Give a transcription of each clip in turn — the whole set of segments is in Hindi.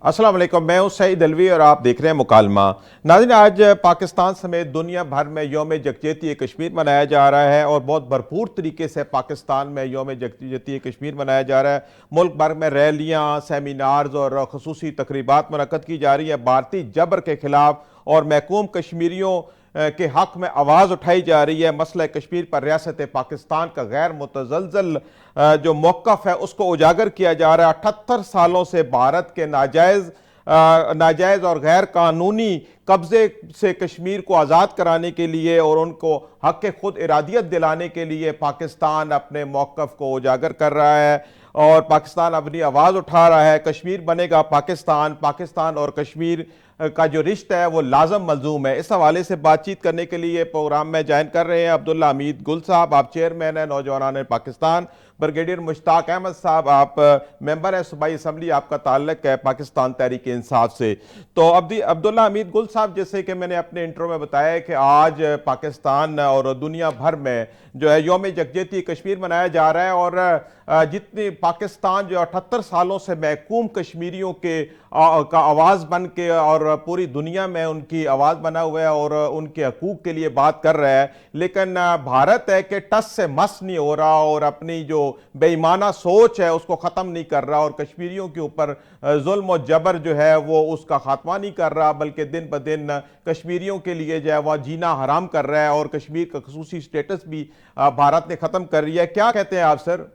अस्सलाम वालेकुम, मैं हूं सईद अलवी और आप देख रहे हैं मुकालमा। नाज़रीन, आज पाकिस्तान समेत दुनिया भर में यौम यकजहती कश्मीर मनाया जा रहा है और बहुत भरपूर तरीके से पाकिस्तान में यौम यकजहती कश्मीर मनाया जा रहा है। मुल्क भर में रैलियाँ, सेमिनार्स और खसूसी तकरीबात मुनक्कद की जा रही है। भारतीय जबर के खिलाफ और महकूम कश्मीरियों के हक में आवाज़ उठाई जा रही है। मसला कश्मीर पर रियासत पाकिस्तान का गैर मुतज़लज़ल जो मौक़िफ़ है उसको उजागर किया जा रहा है। 78 सालों से भारत के नाजायज़ और गैर कानूनी कब्ज़े से कश्मीर को आज़ाद कराने के लिए और उनको हक़ खुद इरादियत दिलाने के लिए पाकिस्तान अपने मौक़िफ़ को उजागर कर रहा है और पाकिस्तान अपनी आवाज़ उठा रहा है। कश्मीर बनेगा पाकिस्तान, पाकिस्तान और कश्मीर का जो रिश्ता है वो लाजम मलजूम है। इस हवाले से बातचीत करने के लिए प्रोग्राम में ज्वाइन कर रहे हैं अब्दुल्ला हमीद गुल साहब, आप चेयरमैन हैं नौजवान पाकिस्तान। ब्रिगेडियर मुश्ताक अहमद साहब, आप मेंबर हैं सूबाई असम्बली, आपका ताल्लुक है पाकिस्तान तहरीक इंसाफ से। तो अब्दुल्ला हमीद गुल साहब, जैसे कि मैंने अपने इंट्रो में बताया कि आज पाकिस्तान और दुनिया भर में जो है यौम यकजहती कश्मीर मनाया जा रहा है और जितनी पाकिस्तान जो 78 सालों से महकूम कश्मीरियों के का आवाज़ बन के और पूरी दुनिया में उनकी आवाज़ बना हुआ है और उनके हकूक़ के लिए बात कर रहा है, लेकिन भारत है कि टस से मस नहीं हो रहा और अपनी जो बेईमाना सोच है उसको ख़त्म नहीं कर रहा और कश्मीरियों के ऊपर जुल्म और जबर जो है वो उसका खात्मा नहीं कर रहा, बल्कि दिन ब दिन कश्मीरियों के लिए जो है वह जीना हराम कर रहा है और कश्मीर का खसूसी स्टेटस भी भारत ने ख़त्म कर लिया है। क्या कहते हैं आप सर?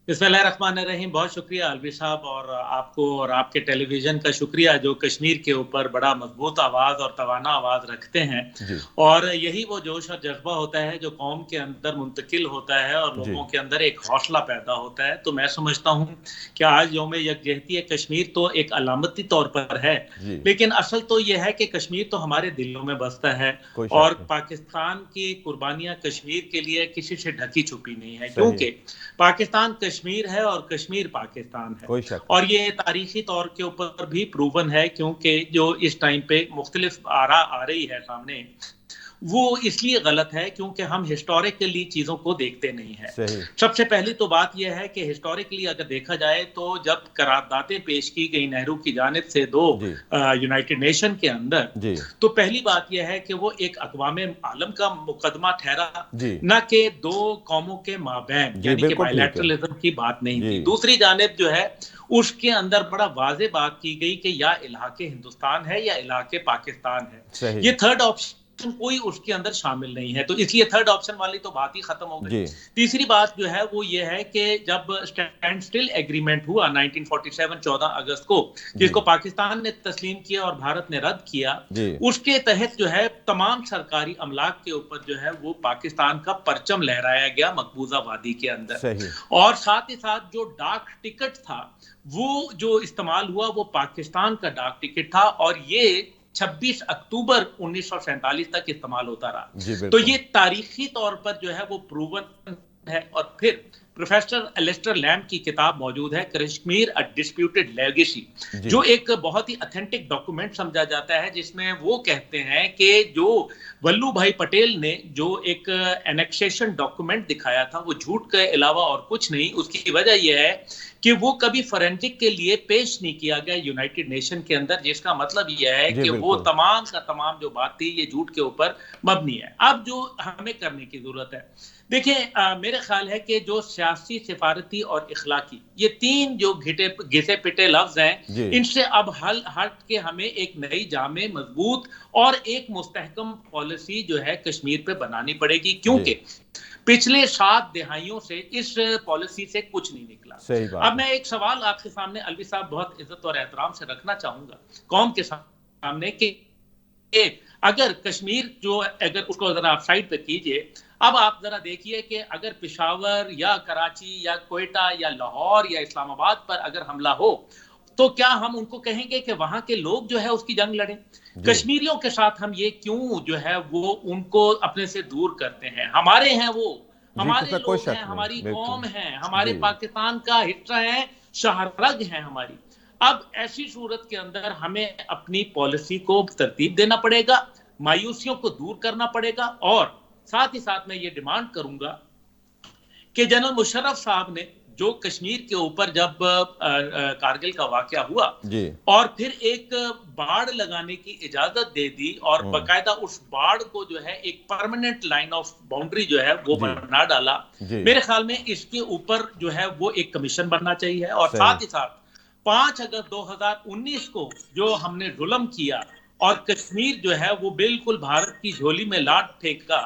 बिस्मिल्लाहिर्रहमानिर्रहीम। बहुत शुक्रिया अलवी साहब, और आपको और आपके टेलीविज़न का शुक्रिया जो कश्मीर के ऊपर बड़ा मजबूत आवाज़ और तवाना आवाज़ रखते हैं। और यही वो जोश और जज्बा होता है जो कौम के अंदर मुंतकिल होता है और लोगों के अंदर एक हौसला पैदा होता है। तो मैं समझता हूँ कि आज यौम यकजहती कश्मीर तो एक अलामती तौर पर है, लेकिन असल तो यह है कि कश्मीर तो हमारे दिलों में बसता है और पाकिस्तान की कुर्बानियाँ कश्मीर के लिए किसी से ढकी छुपी नहीं है, क्योंकि पाकिस्तान कश्मीर है और कश्मीर पाकिस्तान है। और ये तारीखी तौर के ऊपर भी प्रूवन है, क्योंकि जो इस टाइम पे मुख्तलिफ आरा आ रही है सामने, वो इसलिए गलत है क्योंकि हम हिस्टोरिकली चीजों को देखते नहीं है। सबसे पहली तो बात यह है कि हिस्टोरिकली अगर देखा जाए तो जब करारदादें पेश की गई नेहरू की जानिब से दो यूनाइटेड नेशन के अंदर, तो पहली बात यह है कि वो एक अक़वाम आलम का मुकदमा ठहरा, न कि दो कौमों के माबैन, यानी कि बायलैटरलिज्म की बात नहीं थी। दूसरी जानिब जो है उसके अंदर बड़ा वाज़े बात की गई कि या इलाके हिंदुस्तान है या इलाके पाकिस्तान है। ये थर्ड ऑप्शन कोई उसके अंदर शामिल नहीं है, तो इसलिए थर्ड ऑप्शन वाली तो बात ही खत्म हो गई। तीसरी बात जो है वो ये है कि जब स्टैंड स्टिल एग्रीमेंट हुआ 1947 14 अगस्त को, जिसको पाकिस्तान ने तस्लीम किया और भारत ने रद्द किया, उसके तहत जो है तमाम सरकारी अमलाक के ऊपर जो है वो पाकिस्तान का परचम लहराया गया मकबूजा वादी के अंदर। और साथ ही साथ जो डाक टिकट था वो जो इस्तेमाल हुआ वो पाकिस्तान का डाक टिकट था और ये 26 अक्टूबर 1947 तक इस्तेमाल होता रहा। तो ये तारीखी तौर पर जो है वो प्रूवन है। और फिर प्रोफेसर एलिस्टर लैम्ब की किताब मौजूद है, कश्मीर अ डिस्प्यूटेड लेगेसी, जो एक बहुत ही ऑथेंटिक डॉक्यूमेंट समझा जाता है, जिसमें वो कहते हैं कि जो वल्लू भाई पटेल ने जो एक एनेक्सेशन डॉक्यूमेंट दिखाया था वो झूठ के अलावा और कुछ नहीं। उसकी वजह यह है कि वो कभी फॉरेंसिक के लिए पेश नहीं किया गया यूनाइटेड नेशन के अंदर, जिसका मतलब यह है कि वो तमाम का तमाम जो बात थी ये झूठ के ऊपर मबनी है। अब जो हमें करने की जरूरत है, देखिए मेरे ख्याल है कि जो सियासी, सिफारती और इखलाकी, ये तीन जो घिसे पिटे लफ्ज हैं, इनसे अब हट के हमें एक नई जामे मजबूत और एक मुस्तहकम पॉलिसी जो है कश्मीर पे बनानी पड़ेगी, क्योंकि पिछले 7 दिहाइयों से इस पॉलिसी से कुछ नहीं निकला। अब मैं एक सवाल आपके सामने अलवी साहब बहुत इज्जत और एहतराम से रखना चाहूंगा कौम के सामने कि अगर कश्मीर जो अगर उसको जरा आप साइड पे कीजिए, अब आप जरा देखिए कि अगर पेशावर या कराची या कोयटा या लाहौर या इस्लामाबाद पर अगर हमला हो तो क्या हम उनको कहेंगे कि वहां के लोग जो है उसकी जंग लड़ें? कश्मीरियों के साथ हम ये क्यों जो है वो उनको अपने से दूर करते हैं? हमारे हैं वो, हमारे लोग हैं, हमारी कौम है, हमारे पाकिस्तान का हिस्सा है, शहरग है हमारी। अब ऐसी सूरत के अंदर हमें अपनी पॉलिसी को तरतीब देना पड़ेगा, मायूसियों को दूर करना पड़ेगा, और साथ ही साथ मैं ये डिमांड करूंगा कि जनरल मुशर्रफ साहब ने जो कश्मीर के ऊपर जब कारगिल का वाकया हुआ जी। और फिर एक बाड़ लगाने की इजाजत दे दी और बकायदा उस बाड़ को जो है एक परमानेंट लाइन ऑफ बाउंड्री जो है वो जी। बना डाला। जी। मेरे ख्याल में इसके ऊपर जो है वो एक कमीशन बनना चाहिए और सही। साथ ही साथ 5 अगस्त 2019 को जो हमने जुल्म किया और कश्मीर जो है वो बिल्कुल भारत की झोली में लात फेंका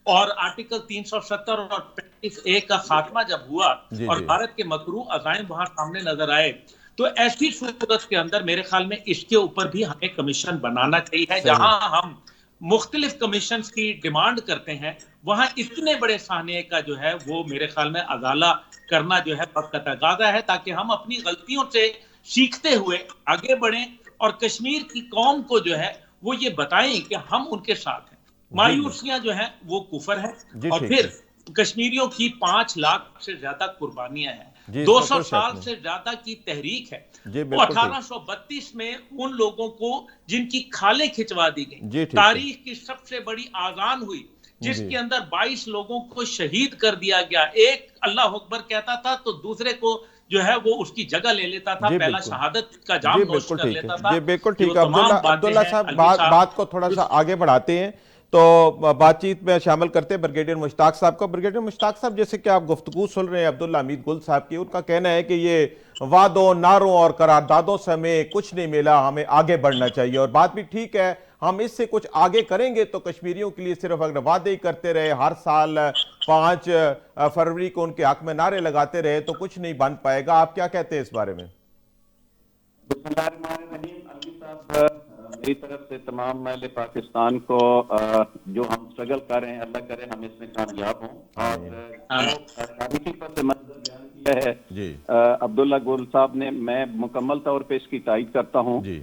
और आर्टिकल 370 और 35A का खात्मा जब हुआ जी। और जी। भारत के मकरू अज़ाइम वहां सामने नजर आए, तो ऐसी सूरत के अंदर मेरे ख्याल में इसके ऊपर भी हमें कमीशन बनाना चाहिए। सही। जहां हम मुख्तलिफ कमीशन की डिमांड करते हैं वहां इतने बड़े साहने का जो है वो मेरे ख्याल में अजाला करना जो है वक्त का तकाजा है, ताकि हम अपनी गलतियों से सीखते हुए आगे बढ़ें और कश्मीर की कौम को जो है वो ये बताएं कि हम उनके साथ हैं। जी। मायूसियां जो है वो कुफर है जी, और ठीक फिर है। कश्मीरियों की 5 लाख से ज्यादा कुर्बानियां हैं, जी, इसमें 200 कोई शक साल नहीं। से ज्यादा की तहरीक है। जी, वो बिल्कुल ठीक। 1832 में उन लोगों को जिनकी खालें खिंचवा दी गई, जी, ठीक है। तारीख की सबसे बड़ी आजान हुई जी। जिसके अंदर 22 लोगों को शहीद कर दिया गया। एक अल्लाह अकबर कहता था तो दूसरे को जो है वो उसकी जगह ले लेता था, जी, पहला बिल्कुल। शहादत का जी, जाम नोश बिल्कुल कर ठीक है। लेता था। जी, बिल्कुल ये वो ठीक है। तमाम बातें अब्दुल्ला हैं। साहब, अलवी साहब बात को थोड़ा सा आगे बढ़ाते हैं, तो बातचीत में शामिल करते हैं ब्रिगेडियर मुश्ताक साहब को। ब्रिगेडियर मुश्ताक साहब, जैसे कि आप गुफ्तगू सुन रहे हैं अब्दुल्ला हमीद गुल साहब की, उनका कहना है कि ये वादों, नारों और करारदादों से हमें कुछ नहीं मिला, हमें आगे बढ़ना चाहिए। और बात भी ठीक है, हम इससे कुछ आगे करेंगे तो कश्मीरियों के लिए सिर्फ अगर वादे ही करते रहे, हर साल 5 फरवरी को उनके हक में नारे लगाते रहे, तो कुछ नहीं बन पाएगा। आप क्या कहते हैं इस बारे में? मेरी तरफ से तमाम अहले पाकिस्तान को जो हम स्ट्रगल कर रहे हैं, अल्लाह करे हम इसमें कामयाब हों। और तारीखी पस मंजर बयान किया है जी। अब्दुल्ला गुल साहब ने, मैं मुकम्मल तौर पे इसकी तायद करता हूँ। जी।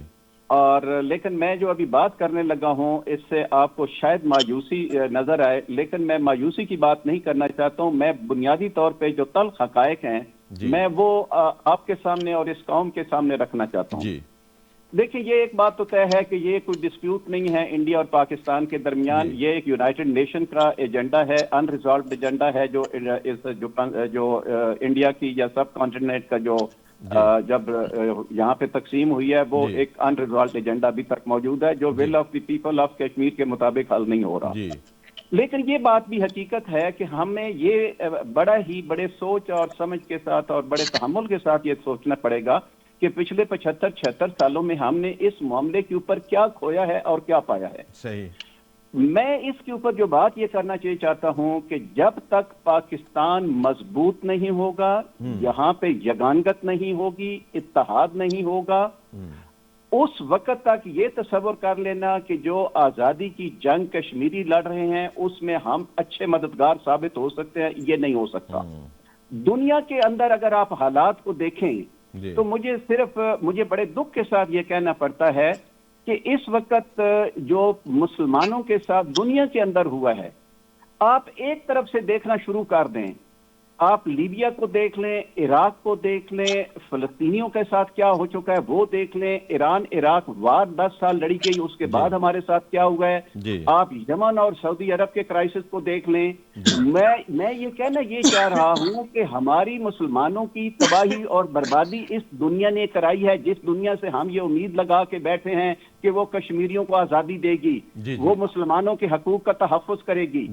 और लेकिन मैं जो अभी बात करने लगा हूँ इससे आपको शायद मायूसी नजर आए, लेकिन मैं मायूसी की बात नहीं करना चाहता हूँ। मैं बुनियादी तौर पे जो तल्ख हकायक हैं मैं वो आपके सामने और इस कौम के सामने रखना चाहता हूँ। जी। देखिए, ये एक बात तो तय है कि ये कोई डिस्प्यूट नहीं है इंडिया और पाकिस्तान के दरमियान। ये एक यूनाइटेड नेशन का एजेंडा है, अनरिजॉल्व्ड एजेंडा है, जो इंडिया की या सब कॉन्टिनेंट का जो जब यहाँ पे तकसीम हुई है वो एक अनरिजॉल्व्ड एजेंडा अभी तक मौजूद है, जो will of the people of Kashmir के मुताबिक हल नहीं हो रहा। जी। लेकिन ये बात भी हकीकत है कि हमें ये बड़े सोच और समझ के साथ और बड़े तहम्मुल के साथ ये सोचना पड़ेगा कि पिछले 75-76 सालों में हमने इस मामले के ऊपर क्या खोया है और क्या पाया है। सही। मैं इसके ऊपर जो बात ये करना चाहता हूं कि जब तक पाकिस्तान मजबूत नहीं होगा, यहाँ पे यगानगत नहीं होगी, इत्तेहाद नहीं होगा, उस वक्त तक ये तस्वर कर लेना कि जो आजादी की जंग कश्मीरी लड़ रहे हैं उसमें हम अच्छे मददगार साबित हो सकते हैं, ये नहीं हो सकता। दुनिया के अंदर अगर आप हालात को देखें तो मुझे बड़े दुख के साथ ये कहना पड़ता है कि इस वक्त जो मुसलमानों के साथ दुनिया के अंदर हुआ है, आप एक तरफ से देखना शुरू कर दें, आप लीबिया को देख लें, इराक को देख लें, फलस्तीनियों के साथ क्या हो चुका है वो देख लें, ईरान इराक वार 10 साल लड़ी गई, उसके बाद हमारे साथ क्या हुआ है, आप यमन और सऊदी अरब के क्राइसिस को देख लें। मैं ये कहना ये चाह रहा हूं कि हमारी मुसलमानों की तबाही और बर्बादी इस दुनिया ने कराई है, जिस दुनिया से हम ये उम्मीद लगा के बैठे हैं कि वो कश्मीरियों को आजादी देगी, वो मुसलमानों के हकूक का तहफ़्फ़ुज़ करेगी।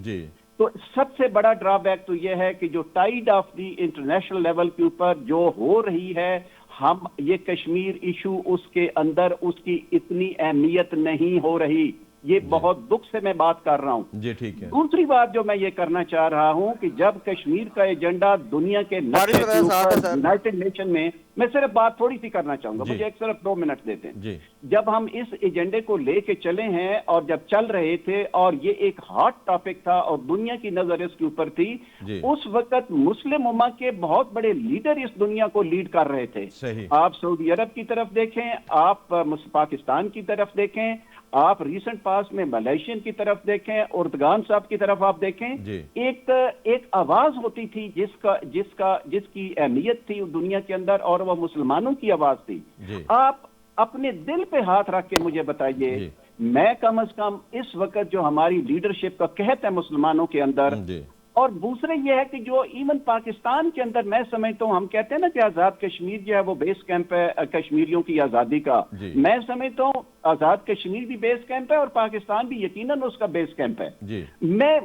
तो सबसे बड़ा ड्रॉबैक तो यह है कि जो tide of the international level के ऊपर जो हो रही है, हम ये कश्मीर इशू उसके अंदर उसकी इतनी अहमियत नहीं हो रही। ये बहुत दुख से मैं बात कर रहा हूं। जी, ठीक है। दूसरी बात जो मैं ये करना चाह रहा हूं कि जब कश्मीर का एजेंडा दुनिया के यूनाइटेड नेशन में, मैं सिर्फ बात थोड़ी सी करना चाहूंगा, मुझे एक सिर्फ 2 मिनट देते हैं। जब हम इस एजेंडे को लेके चले हैं और जब चल रहे थे और ये एक हॉट टॉपिक था और दुनिया की नजर इसके ऊपर थी, उस वक्त मुस्लिम उम्मा के बहुत बड़े लीडर इस दुनिया को लीड कर रहे थे। आप सऊदी अरब की तरफ देखें, आप पाकिस्तान की तरफ देखें, आप रिसेंट पास में मलेशियन की तरफ देखें, उर्दगान साहब की तरफ आप देखें, एक आवाज होती थी जिसकी अहमियत थी दुनिया के अंदर और वह मुसलमानों की आवाज थी। आप अपने दिल पे हाथ रख के मुझे बताइए, मैं कम से कम इस वक्त जो हमारी लीडरशिप का कहत है मुसलमानों के अंदर, और दूसरे ये है कि जो इवन पाकिस्तान के अंदर मैं समझता हूँ, हम कहते हैं ना कि आजाद कश्मीर जो है वो बेस कैंप है कश्मीरियों की आजादी का। जी। मैं समझता हूँ आजाद कश्मीर भी बेस कैंप है और पाकिस्तान भी यकीनन उसका बेस कैंप है। जी।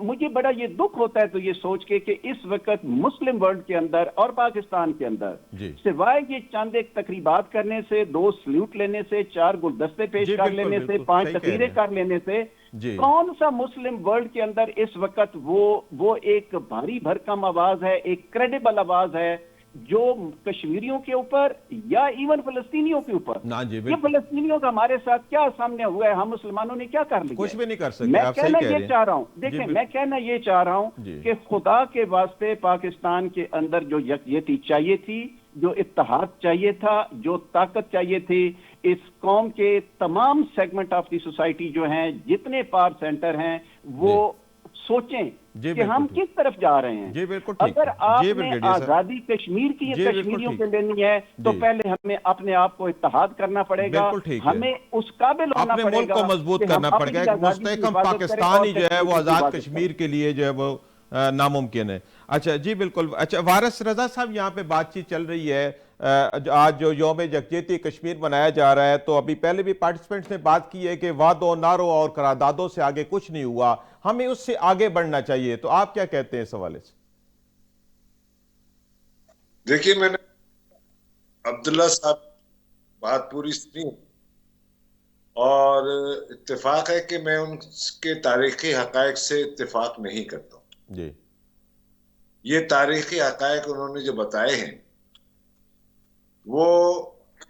मुझे बड़ा ये दुख होता है तो ये सोच के कि इस वक्त मुस्लिम वर्ल्ड के अंदर और पाकिस्तान के अंदर जी। सिवाय ये चंद एक तकरीबात करने से, 2 सल्यूट लेने से, 4 गुलदस्ते पेश जी, कर बिल्कुल, लेने से, बिल्कुल, 5 सही कह रहे तकरीरें हैं। कर लेने से, जी। कौन सा मुस्लिम वर्ल्ड के अंदर इस वक्त वो एक भारी भरकम आवाज है, एक क्रेडिबल आवाज है जो कश्मीरियों के ऊपर या इवन फलस्तीनियों के ऊपर। ना जी, ये बिल्कुल। फलस्तीनियों का हमारे साथ क्या सामने हुआ है, हम मुसलमानों ने क्या कर लिया? कुछ भी नहीं कर सकते, मैं आप सही कहना कह ये रहे हैं। चाह रहा हूं, जी, देखें, बिल- मैं कहना ये चाह रहा हूं जी। कि खुदा के वास्ते पाकिस्तान के अंदर जो यकजहती चाहिए थी, जो इत्तेहाद चाहिए था, जो ताकत चाहिए थी, इस कौम के तमाम सेगमेंट ऑफ द सोसाइटी जो हैं, जितने पावर सेंटर हैं, वो सोचें जी, कि हम बिल्कुल किस तरफ जा रहे हैं। जी, बिल्कुल ठीक अगर है। जी, आपने ब्रिगेडियर साहब। आजादी कश्मीर की जी, बिल्कुल कश्मीरियों ठीक। के लेनी है तो जी। पहले हमें अपने आप को इत्तेहाद करना पड़ेगा। बिल्कुल ठीक है। हमें उस काबिल होना अपने मुल्क पड़ेगा को मजबूत कि हम करना अपनी पड़ेगा। एक आजादी की मुस्तहकम हिफाजत करें पाकिस्तान और ही जो है वो कश्मीर की आज़ाद हिफाजत कश्मीर करें। के लिए जो है वो नामुमकिन है। अच्छा जी, बिल्कुल। अच्छा, वारिस रजा साहब, यहाँ पे बातचीत चल रही है, आज जो यौम यकजहती कश्मीर मनाया जा रहा है, तो अभी पहले भी पार्टिसिपेंट्स ने बात की है कि वादों, नारों और करारदादों से आगे कुछ नहीं हुआ, हमें उससे आगे बढ़ना चाहिए। तो आप क्या कहते हैं इस हवाले से? देखिए, मैंने अब्दुल्ला साहब बात पूरी सुनी और इत्तेफाक है कि मैं उनके तारीखी हकायक से इत्तेफाक नहीं करता हूं। जी। ये तारीखी हकायक उन्होंने जो बताए हैं वो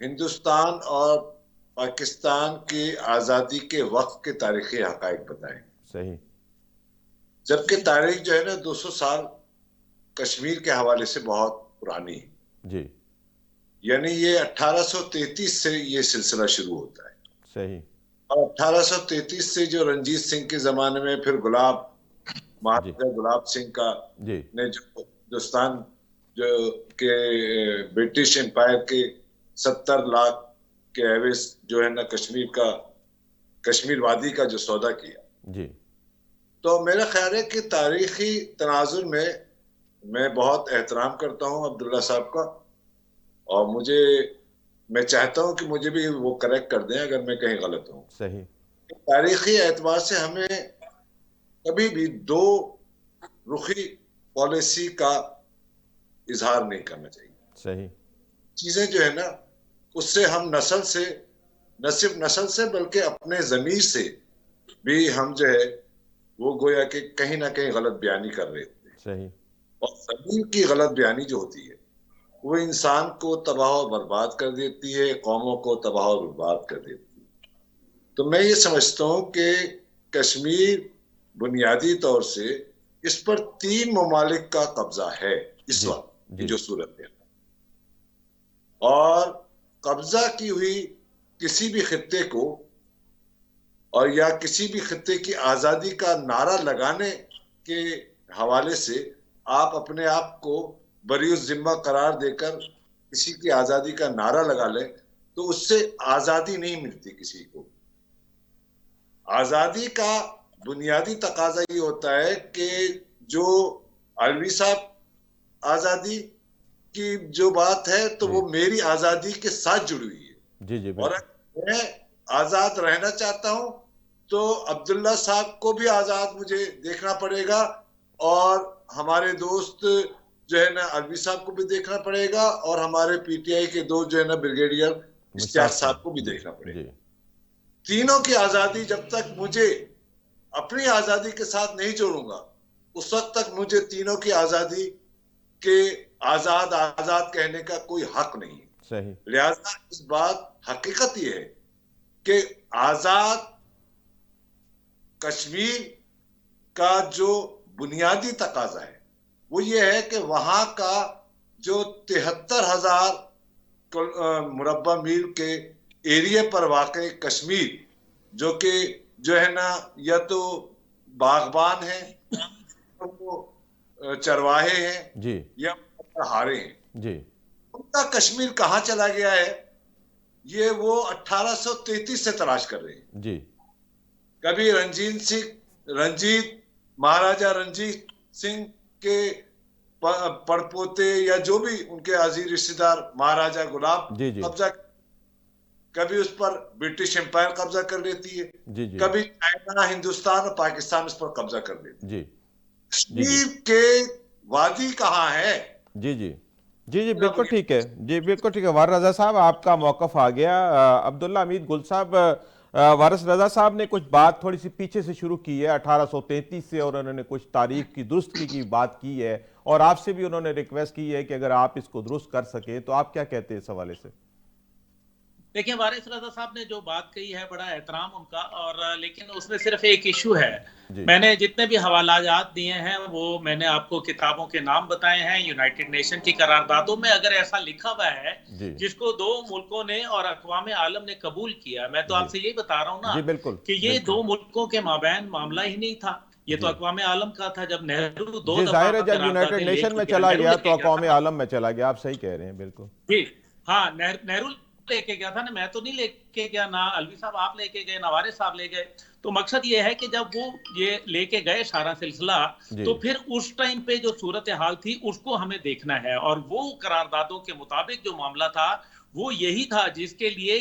हिंदुस्तान और पाकिस्तान की आज़ादी के वक्त के तारीखी हकायक बताए, सही। जबकि तारीख जो है ना 200 साल कश्मीर के हवाले से बहुत पुरानी है। जी। यानी ये 1833 से ये सिलसिला शुरू होता है सही। और 1833 से जो रंजीत सिंह के जमाने में फिर जी। महाराजा गुलाब सिंह का जी। ने जो हिंदुस्तान जो के ब्रिटिश एम्पायर के 70 लाख के एवज जो है ना कश्मीर वादी का जो सौदा किया। जी। तो मेरा ख्याल है कि तारीखी तनाजुर में मैं बहुत एहतराम करता हूँ अब्दुल्ला साहब का, और मैं चाहता हूं कि मुझे भी वो करेक्ट कर दें अगर मैं कहीं गलत हूं। सही। तारीखी एतबार से हमें कभी भी दो रुखी पॉलिसी का इजहार नहीं करना चाहिए। सही। चीजें जो है ना उससे हम न सिर्फ नस्ल से बल्कि अपने जमीर से भी हम जो है वो गोया कि कहीं ना कहीं गलत बयानी कर रहे होते हैं। सही। और जमीर की गलत बयानी जो होती है वो इंसान को तबाह और बर्बाद कर देती है, कौमों को तबाह और बर्बाद कर देती है। तो मैं ये समझता हूँ कि कश्मीर बुनियादी तौर से इस पर 3 ममालिक का कब्जा है इस जी। वक्त की जी। जो सूरत है, और कब्जा की हुई किसी भी खित्ते को और या किसी भी खित्ते की आजादी का नारा लगाने के हवाले से आप अपने आप को बरीउस जिम्मा करार देकर किसी की आजादी का नारा लगा लें तो उससे आजादी नहीं मिलती किसी को। आजादी का बुनियादी तकाजा ये होता है कि जो अलवी साहब आजादी की जो बात है तो वो मेरी आजादी के साथ जुड़ी हुई है। जी। जी, और बिल्कुल। मैं आजाद रहना चाहता हूं तो अब्दुल्ला साहब को भी आजाद मुझे देखना पड़ेगा, और हमारे दोस्त जो है ना अलवी साहब को भी देखना पड़ेगा, और हमारे पीटीआई के दोस्त जो है ना ब्रिगेडियर इश्तियाक साहब को भी देखना पड़ेगा। जी। तीनों की आजादी जब तक मुझे अपनी आजादी के साथ नहीं जोड़ूंगा उस वक्त तक मुझे तीनों की आजादी के आजाद आजाद कहने का कोई हक नहीं है। सही। लिहाजा इस बात हकीकत यह है कि आजाद कश्मीर का जो बुनियादी तकाजा है वो ये है कि वहां का जो 73,000 मुरब्बा मील के एरिया पर वाक़ई कश्मीर जो है ना या तो बागबान है, तो चरवाहे हैं जी। या हारे हैं, जी। उनका कश्मीर कहां चला गया है ये वो 1833 से तलाश कर रहे हैं। जी। कभी महाराजा रंजीत सिंह के पड़पोते या जो भी उनके अजीज रिश्तेदार महाराजा गुलाब जी जी कब्जा, कभी उस पर ब्रिटिश एम्पायर कब्जा कर लेती है, जी जी कभी चाइना, हिंदुस्तान और पाकिस्तान उस पर कब्जा कर लेती है। जी जी कश्मीर के वादी कहाँ है? जी जी जी जी बिल्कुल ठीक है, जी बिल्कुल ठीक है। वारिस रजा साहब, आपका मौक़िफ़ आ गया। अब्दुल्ला हमीद गुल साहब, वारिस रजा साहब ने कुछ बात थोड़ी सी पीछे से शुरू की है 1833 से, और उन्होंने कुछ तारीख की दुरुस्ती की बात की है, और आपसे भी उन्होंने रिक्वेस्ट की है कि अगर आप इसको दुरुस्त कर सके तो आप क्या कहते हैं इस हवाले से? देखिए, वारिस रजा साहब ने जो बात कही है बड़ा एहतराम उनका, और लेकिन उसमें सिर्फ एक इशू है। मैंने जितने भी हवालात दिए हैं वो मैंने आपको किताबों के नाम बताए हैं। यूनाइटेड नेशन की करारदादों में अगर ऐसा लिखा हुआ है जिसको दो मुल्कों ने और अक़वाम आलम ने कबूल किया, मैं तो आपसे यही बता रहा हूँ ना कि ये दो मुल्कों के माबैन मामला ही नहीं था, ये तो अक़वाम आलम का था। जब नेहरू दो दफा जब यूनाइटेड नेशन में चला गया तो अक़वाम आलम में चला गया। आप सही कह रहे हैं, बिल्कुल जी हाँ। नेहरू लेके गया था ना, मैं तो नहीं लेके गया, ना अलवी साहब आप लेके गए, ना वारिस साहब ले गए। तो मकसद ये है कि जब वो ये लेके गए सारा सिलसिला, तो फिर उस टाइम पे जो सूरत हाल थी उसको हमें देखना है, और वो करारदादों के मुताबिक जो मामला था वो यही था जिसके लिए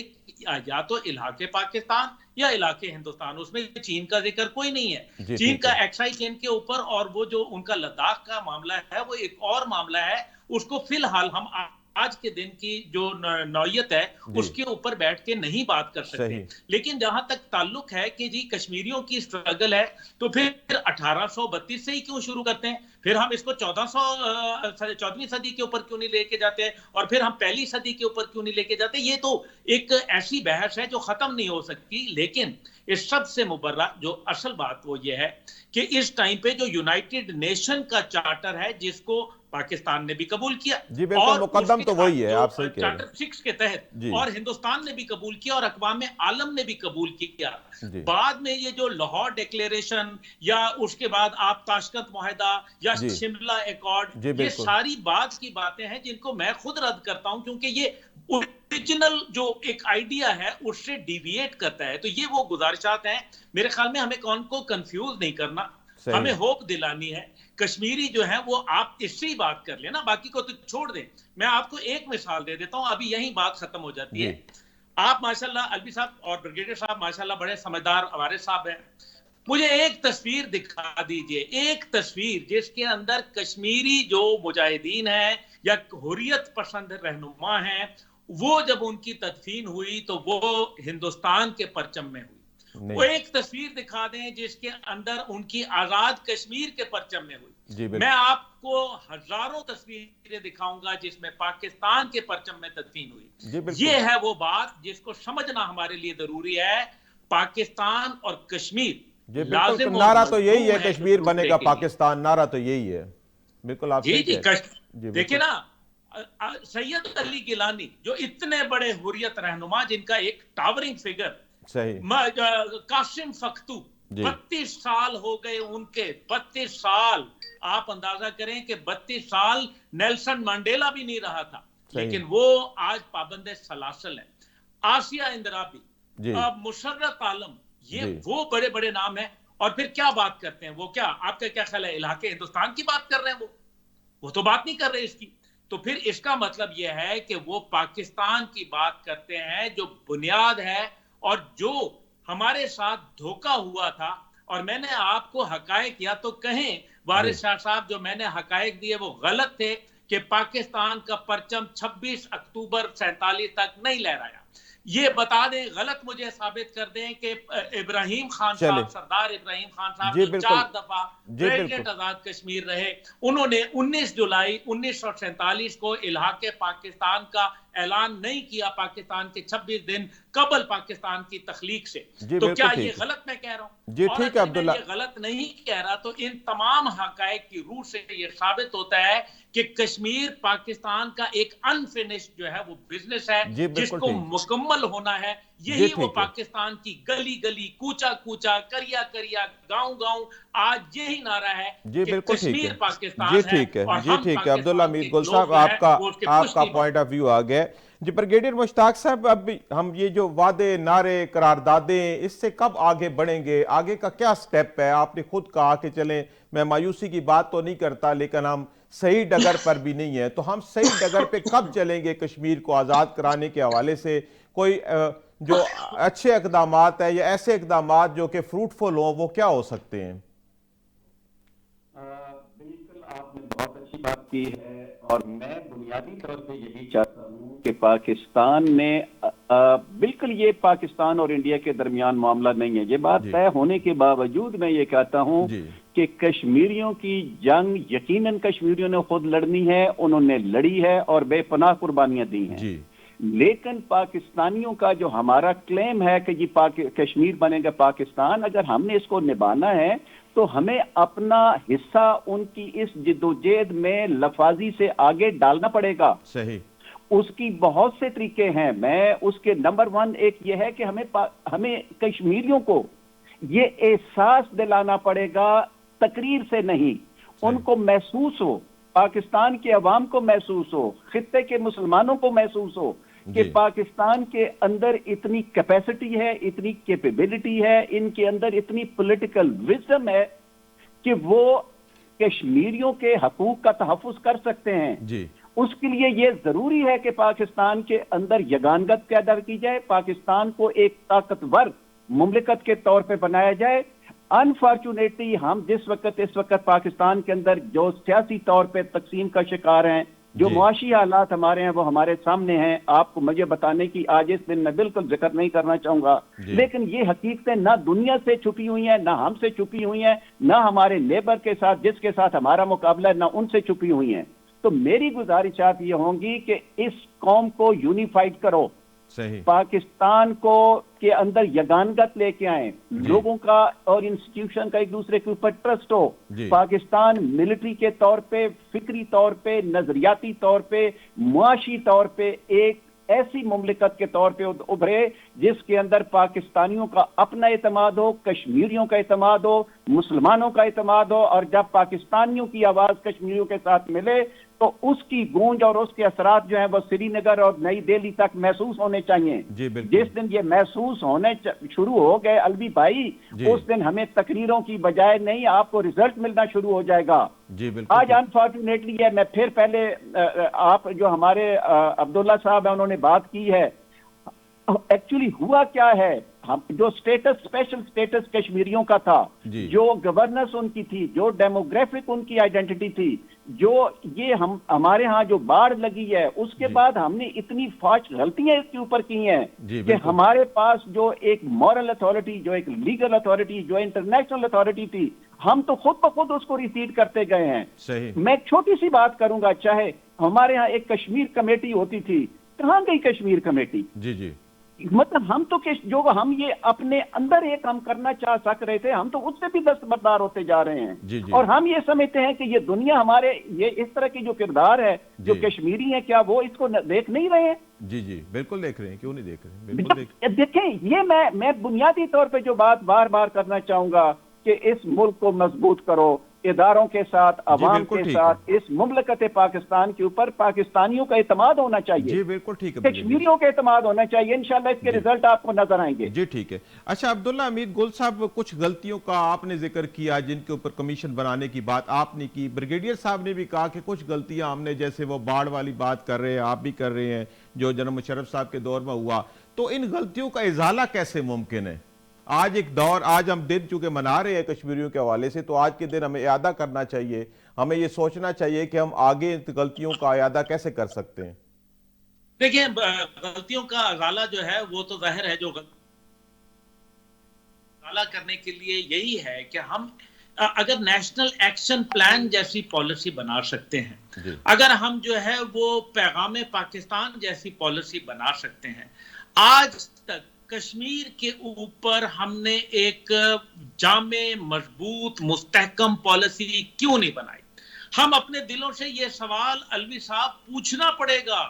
या तो इलाके पाकिस्तान या इलाके हिंदुस्तान, उसमें चीन का जिक्र कोई नहीं है। चीन का एक्साई चीन के ऊपर, और वो जो उनका लद्दाख का मामला है वो एक और मामला है, उसको फिलहाल हम आज के दिन की जो नौयत है उसके ऊपर बैठ के नहीं बात कर सकते। लेकिन जहां तक ताल्लुक है कि जी कश्मीरियों की स्ट्रगल है, तो फिर 1832 से ही क्यों शुरू करते हैं? फिर हम इसको 14वीं सदी के ऊपर क्यों नहीं लेके जाते, और फिर हम पहली सदी के ऊपर क्यों नहीं लेके जाते? ये तो एक ऐसी बहस है जो खत्म नहीं हो सकती। लेकिन इस सब से मुबर्रा जो असल बात वो ये है कि इस टाइम पे जो यूनाइटेड नेशन का चार्टर है जिसको पाकिस्तान ने भी कबूल किया, जी बिल्कुल, मुकद्दम तो वही है, आप सही कह रहे हैं, चार्टर 6 के तहत, और हिंदुस्तान ने भी कबूल किया और अक़वाम आलम ने भी कबूल किया। बाद में ये जो लाहौर डिक्लेरेशन या उसके बाद आप ताशकंद मुआहदा या शिमला एकॉर्ड, ये सारी बात की बातें हैं जिनको मैं खुद रद्द करता हूं, क्योंकि ये ओरिजिनल जो एक आइडिया है उससे डिविएट करता है। तो ये वो गुजारिशात हैं, मेरे ख्याल में हमें कौन को कंफ्यूज नहीं करना, हमें होप दिलानी है। कश्मीरी जो है वो आप इससे ही बात कर लेना, बाकी को तो छोड़ दें। मैं आपको एक मिसाल दे देता हूं, अभी यही बात खत्म हो जाती है। आप माशाल्लाह अलवी साहब और ब्रिगेडियर साहब माशाल्लाह बड़े समझदार वारिस साहब हैं, मुझे एक तस्वीर दिखा दीजिए, एक तस्वीर जिसके अंदर कश्मीरी जो मुजाहिदीन है या हुर्रियत पसंद रहनुमा हैं, वो जब उनकी तदफीन हुई तो वो हिंदुस्तान के परचम में हुई। वो एक तस्वीर दिखा दें जिसके अंदर उनकी आजाद कश्मीर के परचम में हुई। मैं आपको हजारों तस्वीरें दिखाऊंगा जिसमें पाकिस्तान के परचम में तदफीन हुई। ये है वो बात जिसको समझना हमारे लिए जरूरी है। पाकिस्तान और कश्मीर लाजिम, नारा तो यही है, कश्मीर बनेगा पाकिस्तान, नारा तो यही है। बिल्कुल आप देखिए ना, सैयद अली गिलानी जो इतने बड़े हुर्रियत रहनुमा, जिनका एक टावरिंग फिगर, कासिम फख्तू, 32 साल हो गए उनके, 32 साल। आप अंदाजा करें कि 32 साल नेल्सन मंडेला भी नहीं रहा था, लेकिन वो आज पाबंद सलासल है। आसिया इंदिराबी, मुशर्रफ आलम, ये वो बड़े बड़े नाम हैं। और फिर क्या बात करते हैं वो, क्या आपका क्या ख्याल है, इलाके हिंदुस्तान की बात कर रहे हैं? वो तो बात नहीं कर रहे इसकी। तो फिर इसका मतलब यह है कि वो पाकिस्तान की बात करते हैं जो बुनियाद है और जो हमारे साथ धोखा हुआ था। और मैंने आपको हकायक, या तो कहें वारिस शाह साहब, जो मैंने हकायक दिए वो गलत थे कि पाकिस्तान का परचम 26 अक्टूबर 47 तक नहीं लहराया। ये बता दें, गलत मुझे साबित कर दें कि इब्राहिम खान साहब, सरदार इब्राहिम खान साहब जो 4 दफा प्रेसिडेंट आजाद कश्मीर रहे, उन्होंने 19 जुलाई 1947 को इलाके पाकिस्तान का ऐलान नहीं किया, पाकिस्तान के 26 दिन कबल पाकिस्तान की तख्लीक से। तो क्या ये गलत मैं कह रहा हूं? जी ठीक है अब्दुल्ला, ये गलत नहीं कह रहा। तो इन तमाम हकायक की रूह से ये साबित होता है कि कश्मीर पाकिस्तान का एक अनफिनिश्ड जो है वो बिजनेस है, जिसको मुकम्मल होना है। यही वो पाकिस्तान की गली गली, कूचा कूचा, करिया करिया, गांव गांव, आज यही नारा है कि कश्मीर पाकिस्तान है। जी ठीक है अब्दुल्ला हमीद गुल साहब, आपका पॉइंट ऑफ व्यू आ गया। जी ब्रिगेडियर मुश्ताक साहब, अब हम ये जो वादे नारे करारदादें, इससे कब आगे बढ़ेंगे? आगे का क्या स्टेप है? आपने खुद कहा कि चलें, मैं मायूसी की बात तो नहीं करता, लेकिन हम सही डगर पर भी नहीं है, तो हम सही डगर पे कब चलेंगे? कश्मीर को आज़ाद कराने के हवाले से कोई जो अच्छे इकदामात है या ऐसे इकदामात जो कि फ्रूटफुल हों, वो क्या हो सकते हैं? बिल्कुल, आपने बहुत अच्छी बात की है और मैं बुनियादी तौर पे यही चाहता हूँ कि पाकिस्तान में बिल्कुल ये पाकिस्तान और इंडिया के दरमियान मामला नहीं है। ये बात तय होने के बावजूद मैं ये कहता हूँ कि कश्मीरियों की जंग यकीनन कश्मीरियों ने खुद लड़नी है, उन्होंने लड़ी है और बेपनाह कुर्बानियां दी हैं। लेकिन पाकिस्तानियों का जो हमारा क्लेम है कि जी कश्मीर बनेगा पाकिस्तान, अगर हमने इसको निभाना है तो हमें अपना हिस्सा उनकी इस जिद्दोजहद में लफाजी से आगे डालना पड़ेगा। सही। उसकी बहुत से तरीके हैं। मैं उसके नंबर 1 एक ये है कि हमें कश्मीरियों को ये एहसास दिलाना पड़ेगा, तकरीर से नहीं, उनको महसूस हो, पाकिस्तान के अवाम को महसूस हो, खित्ते के मुसलमानों को महसूस हो कि पाकिस्तान के अंदर इतनी कैपेसिटी है, इतनी कैपेबिलिटी है, इनके अंदर इतनी पॉलिटिकल विजडम है कि वो कश्मीरियों के हकूक का तहफ़्फ़ुज़ कर सकते हैं। उसके लिए ये जरूरी है कि पाकिस्तान के अंदर यगानगत पैदा की जाए, पाकिस्तान को एक ताकतवर मुमलिकत के तौर पे बनाया जाए। अनफॉर्चुनेटली हम इस वक्त पाकिस्तान के अंदर जो सियासी तौर पे तकसीम का शिकार हैं, जो मुआशी हालात हमारे हैं वो हमारे सामने हैं। आपको मुझे बताने की आज इस दिन मैं बिल्कुल जिक्र नहीं करना चाहूंगा, लेकिन ये हकीकतें ना दुनिया से छुपी हुई हैं, ना हमसे छुपी हुई हैं, ना हमारे नेबर के साथ जिसके साथ हमारा मुकाबला है, ना उनसे छुपी हुई हैं। तो मेरी गुजारिशात ये होंगी कि इस कौम को यूनिफाइड करो, सही। पाकिस्तान को के अंदर यगानगत लेके आए, लोगों का और इंस्टीट्यूशन का एक दूसरे के ऊपर ट्रस्ट हो। पाकिस्तान मिलिट्री के तौर पे, फिक्री तौर पे, नजरियाती तौर पे, मुआशी तौर पे एक ऐसी मुमलिकत के तौर पे उभरे जिसके अंदर पाकिस्तानियों का अपना एतमाद हो, कश्मीरियों का एतमाद हो, मुसलमानों का एतमाद हो। और जब पाकिस्तानियों की आवाज कश्मीरियों के साथ मिले तो उसकी गूंज और उसके असरात जो है वो श्रीनगर और नई दिल्ली तक महसूस होने चाहिए। जिस दिन ये महसूस होने शुरू हो गए अलवी भाई, उस दिन हमें तकरीरों की बजाय नहीं, आपको रिजल्ट मिलना शुरू हो जाएगा। आज अनफॉर्चुनेटली है, मैं फिर पहले आप जो हमारे अब्दुल्ला साहब है उन्होंने बात की है, एक्चुअली हुआ क्या है, हम जो स्पेशल स्टेटस कश्मीरियों का था, जो गवर्नेंस उनकी थी, जो डेमोग्राफिक उनकी आइडेंटिटी थी, जो ये हमारे यहाँ जो बाढ़ लगी है, उसके बाद हमने इतनी फास्ट गलतियां इसके ऊपर की हैं कि हमारे पास जो एक मॉरल अथॉरिटी, जो एक लीगल अथॉरिटी, जो इंटरनेशनल अथॉरिटी थी, हम तो खुद ब खुद उसको रिसीड करते गए हैं। मैं एक छोटी सी बात करूंगा, चाहे हमारे यहाँ एक कश्मीर कमेटी होती थी, कहाँ गई कश्मीर कमेटी? मतलब हम तो जो हम ये अपने अंदर एक हम करना चाह सक रहे थे, हम तो उससे भी दस्तबरदार होते जा रहे हैं। और हम ये समझते हैं कि ये दुनिया हमारे ये इस तरह की जो किरदार है, जो कश्मीरी है, क्या वो इसको देख नहीं रहे हैं? जी बिल्कुल देख रहे हैं, क्यों नहीं देख रहे हैं, बिल्कुल देखें। ये मैं बुनियादी तौर पे जो बात बार बार करना चाहूंगा कि इस मुल्क को मजबूत करो, इदारों के साथ, अवाम के साथ, इस मुमलकत पाकिस्तान के ऊपर पाकिस्तानियों का एतमाद होना चाहिए। जी बिल्कुल ठीक है, कश्मीरियों का एतमाद होना चाहिए। इंशाल्लाह इसके रिजल्ट आपको नजर आएंगे। जी ठीक है। अच्छा अब्दुल्ला हमीद गुल साहब, कुछ गलतियों का आपने जिक्र किया जिनके ऊपर कमीशन बनाने की बात आपने की, ब्रिगेडियर साहब ने भी कहा कि कुछ गलतियां हमने, जैसे वो बाढ़ वाली बात कर रहे हैं, आप भी कर रहे हैं, जो जनरल मुशर्रफ साहब के दौर में हुआ, तो इन गलतियों का इजाला कैसे मुमकिन है? आज एक दौर, आज हम दिन चूंकि मना रहे हैं कश्मीरियों के हवाले से, तो आज के दिन हमें यादा करना चाहिए, हमें ये सोचना चाहिए कि हम आगे गलतियों का यादा कैसे कर सकते हैं। देखिए, गलतियों का अजाला जो है वो तो जाहिर है, जो अजाला करने के लिए यही है कि हम अगर नेशनल एक्शन प्लान जैसी पॉलिसी बना सकते हैं, अगर हम जो है वो पैगाम पाकिस्तान जैसी पॉलिसी बना सकते हैं, आज तक कश्मीर के ऊपर हमने एक जामे, मजबूत, मुस्तहकम पॉलिसी क्यों नहीं बनाई? हम अपने दिलों से ये सवाल अलवी साहब पूछना पड़ेगा,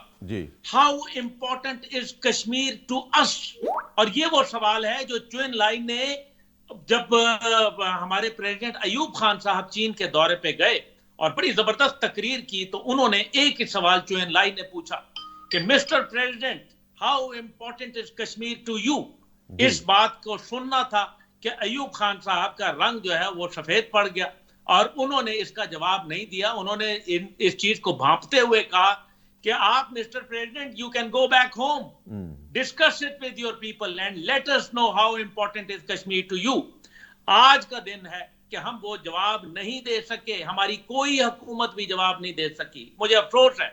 how important is Kashmir to us? और ये वो सवाल है जो चुइन लाई ने, जब हमारे प्रेसिडेंट अयूब खान साहब चीन के दौरे पे गए और बड़ी जबरदस्त तकरीर की, तो उन्होंने एक ही सवाल चुइन लाई ने पूछा कि mister president, how important is Kashmir to you. जी। इस बात को सुनना था कि अयूब खान साहब का रंग जो है वो सफेद पड़ गया और उन्होंने इसका जवाब नहीं दिया। उन्होंने इस चीज को भांपते हुए कहा कि आप mister president, you can go back home, discuss it with your people and let us know how important is Kashmir to you. आज का दिन है कि हम वो जवाब नहीं दे सके, हमारी कोई हुकूमत भी जवाब नहीं दे सकी, मुझे अफसोस है।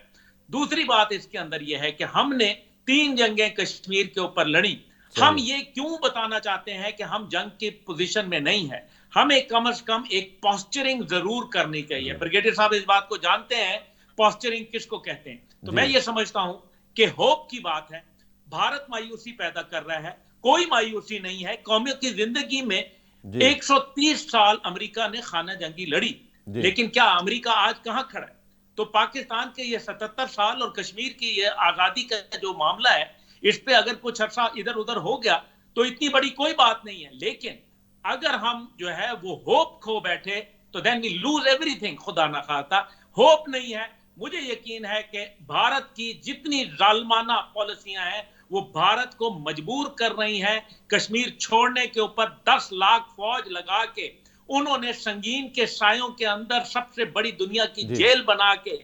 दूसरी बात इसके अंदर यह है कि हमने 3 जंगें कश्मीर के ऊपर लड़ी। हम ये क्यों बताना चाहते हैं कि हम जंग की पोजीशन में नहीं है? हमें कम से कम एक पॉस्चरिंग जरूर करनी चाहिए। ब्रिगेडियर साहब इस बात को जानते हैं, पॉस्चरिंग किसको कहते हैं। तो मैं ये समझता हूं कि होप की बात है। भारत मायूसी पैदा कर रहा है, कोई मायूसी नहीं है। कौमियों की जिंदगी में 130 साल अमेरिका ने खाना जंगी लड़ी, लेकिन क्या अमेरिका आज कहां खड़ा है? तो पाकिस्तान के ये 77 साल और कश्मीर की ये आजादी का जो मामला है, इस पे अगर कुछ अर्सा इधर उधर हो गया तो इतनी बड़ी कोई बात नहीं है। लेकिन अगर हम जो है वो होप खो बैठे तो देन वी लूज एवरीथिंग। खुदा ना खाता होप नहीं है। मुझे यकीन है कि भारत की जितनी जालमाना पॉलिसियां हैं वो भारत को मजबूर कर रही हैं कश्मीर छोड़ने के ऊपर। 10 लाख फौज लगा के उन्होंने संगीन के सायों के अंदर सबसे बड़ी दुनिया की जेल बना के,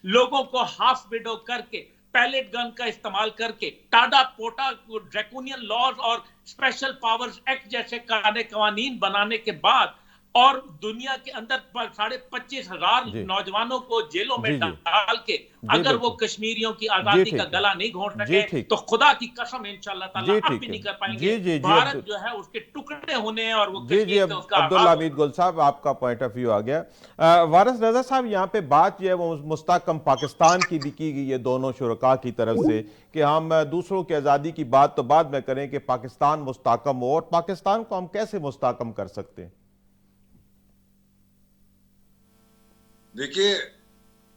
लोगों को हाफ विडो करके, पैलेट गन का इस्तेमाल करके, टाडा पोटा ड्रैकोनियन लॉज और स्पेशल पावर्स एक्ट जैसे कानून बनाने के बाद और दुनिया के अंदर 25,500 नौजवानों को जेलों में डाल के अगर वो कश्मीरियों की आजादी का गला नहीं घोंट सके तो खुदा की कसम इंशाल्लाह ताला अब भी नहीं कर पाएंगे। भारत जो है उसके टुकड़े होने हैं और वो कश्मीर से उसका अब्दुल्ला हमीद गुल साहब, आपका पॉइंट ऑफ व्यू आ गया। वारिस रजा साहब, यहाँ पे बात जो है वो मुस्तहकम पाकिस्तान की भी की गई है दोनों शुरका की तरफ से कि हम दूसरों की आज़ादी की बात तो बाद में करें कि पाकिस्तान मुस्तहकम हो, और पाकिस्तान को हम कैसे मुस्तहकम कर सकते हैं? देखिए,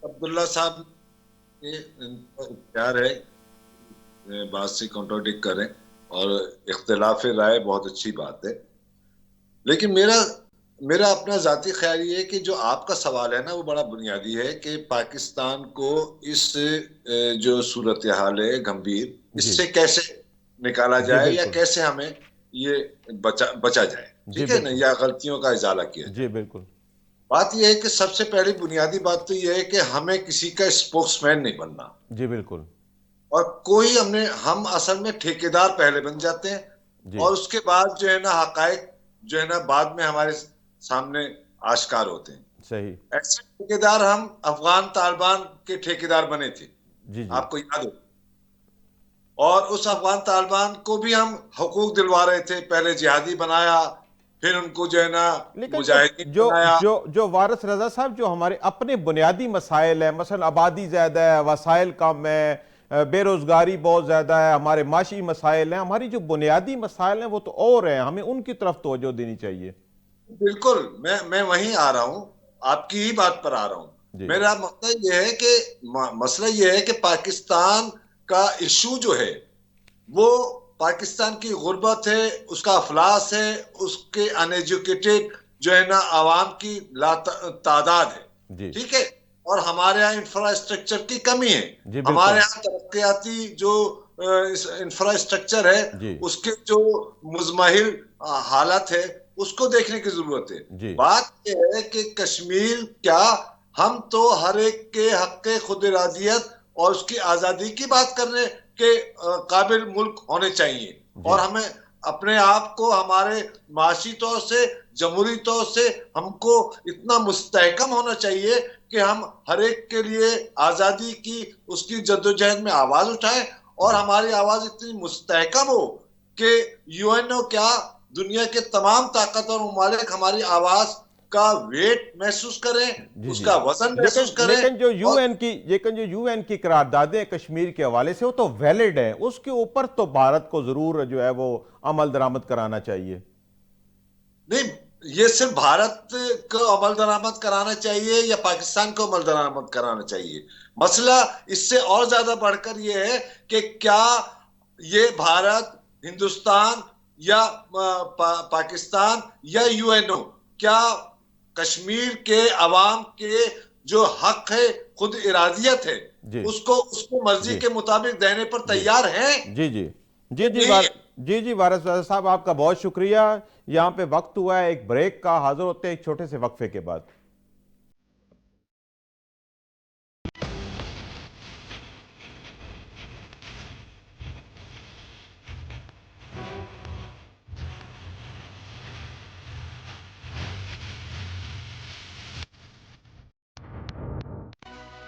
अब्दुल्ला साहब प्यार है बात से कॉन्ट्रोडिक्ट करें और इख्तिलाफ राय बहुत अच्छी बात है, लेकिन मेरा अपना जाती ख्याल ये है कि जो आपका सवाल है ना वो बड़ा बुनियादी है कि पाकिस्तान को इस जो सूरत हाल है गंभीर, इससे कैसे निकाला जाए या कैसे हमें ये बचा जाए, ठीक है ना, या गलतियों का इजाला किया जाए। जी बिल्कुल। बात यह है कि सबसे पहली बुनियादी बात तो यह है कि हमें किसी का स्पोक्समैन नहीं बनना। जी बिल्कुल। और हम असल में ठेकेदार पहले बन जाते हैं और उसके बाद जो है ना हकायक जो है ना बाद में हमारे सामने आश्कार होते हैं। सही। ऐसे ठेकेदार हम अफगान तालिबान के ठेकेदार बने थे। जी। आपको याद हो, और उस अफगान तालिबान को भी हम हुकूक दिलवा रहे थे, पहले जिहादी बनाया, फिर उनको जो है ना मुजाहिदीन बनाया। जो वारिस रजा साहब, जो हमारे अपने बुनियादी मसाइल है, मसलन आबादी ज्यादा है, वसाइल कम है, बेरोजगारी बहुत ज्यादा है, हमारे माशी मसाइल हैं, हमारी जो बुनियादी मसाइल हैं वो तो और हैं, हमें उनकी तरफ तवज्जो देनी चाहिए। बिल्कुल, मैं वहीं आ रहा हूं, आपकी ही बात पर आ रहा हूं। मेरा मतलब यह है कि मसला यह है कि पाकिस्तान का इशू जो है वो पाकिस्तान की गुर्बत है, उसका अफलास है, उसके अनएजुकेटेड जो है ना आवाम की तादाद है, ठीक है, और हमारे यहाँ इंफ्रास्ट्रक्चर की कमी है। हमारे यहाँ तरक्याती जो इंफ्रास्ट्रक्चर है उसके जो मुजमहिल हालत है उसको देखने की जरूरत है। बात यह है कि कश्मीर क्या, हम तो हर एक के हक खुद इरादियत और उसकी आजादी की बात करने के काबिल मुल्क होने चाहिए, और हमें अपने आप को हमारे माशी तौर से, जमहूरी तौर से हमको इतना मुस्तहकम होना चाहिए कि हम हर एक के लिए आजादी की उसकी जद्दोजहद में आवाज उठाएं, और हमारी आवाज इतनी मुस्तहकम हो कि यूएनओ क्या, दुनिया के तमाम ताकतवर ममालिक हमारी आवाज का वेट महसूस करें, उसका वजन महसूस करें। लेकिन जो यूएन की करारदादें कश्मीर के हवाले से वो तो वैलिड है, उसके ऊपर तो भारत को जरूर जो है वो अमल दरामद कराना चाहिए। नहीं, ये सिर्फ भारत को अमल दरामद कराना चाहिए या पाकिस्तान को अमल दरामद कराना चाहिए? मसला इससे और ज्यादा बढ़कर ये है कि क्या ये भारत, हिंदुस्तान या पाकिस्तान या यूएनओ क्या कश्मीर के अवाम के जो हक है, खुद इरादियत है, जी उसको मर्जी जी के मुताबिक देने पर तैयार हैं। जी जी जी जी नहीं, जी वारिस साहब, आपका बहुत शुक्रिया। यहाँ पे वक्त हुआ है एक ब्रेक का, हाजिर होते हैं एक छोटे से वक्फे के बाद।